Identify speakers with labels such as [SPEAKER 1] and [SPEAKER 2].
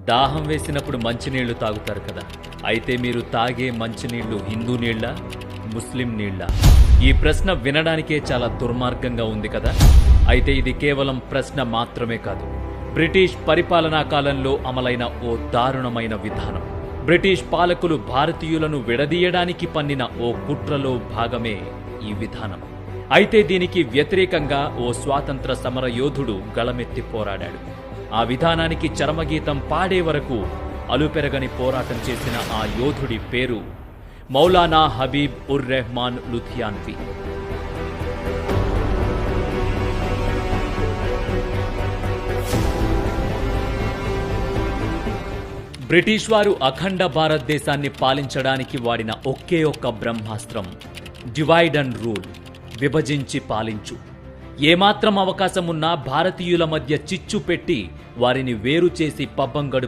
[SPEAKER 1] దాహం వేసినప్పుడు మంచినీళ్లు తాగుతారు కదా, అయితే మీరు తాగే మంచినీళ్లు హిందూ నీళ్ళ, ముస్లిం నీళ్ళ? ఈ ప్రశ్న వినడానికే చాలా దుర్మార్గంగా ఉంది కదా. అయితే ఇది కేవలం ప్రశ్న మాత్రమే కాదు, బ్రిటిష్ పరిపాలనా కాలంలో అమలైన ఓ దారుణమైన విధానం. బ్రిటిష్ పాలకులు భారతీయులను విడదీయడానికి పన్నిన ఓ కుట్రలో భాగమే ఈ విధానం. అయితే దీనికి వ్యతిరేకంగా ఓ స్వాతంత్ర సమర యోధుడు గళమెత్తి పోరాడాడు. ఆ విధానానికి చరమగీతం పాడే వరకు అలుపెరగని పోరాటం చేసిన ఆ యోధుడి పేరు మౌలానా హబీబ్ ఉర్ రెహమాన్ లుధియాన్వి. బ్రిటిష్ వారు అఖండ భారతదేశాన్ని పాలించడానికి వాడిన ఒకే ఒక్క బ్రహ్మాస్త్రం డివైడ్ అండ్ రూల్, విభజించి పాలించు. ఏమాత్రం అవకాశం ఉన్నా భారతీయుల మధ్య చిచ్చు పెట్టి వారిని వేరు చేసి పబ్బం గడుపు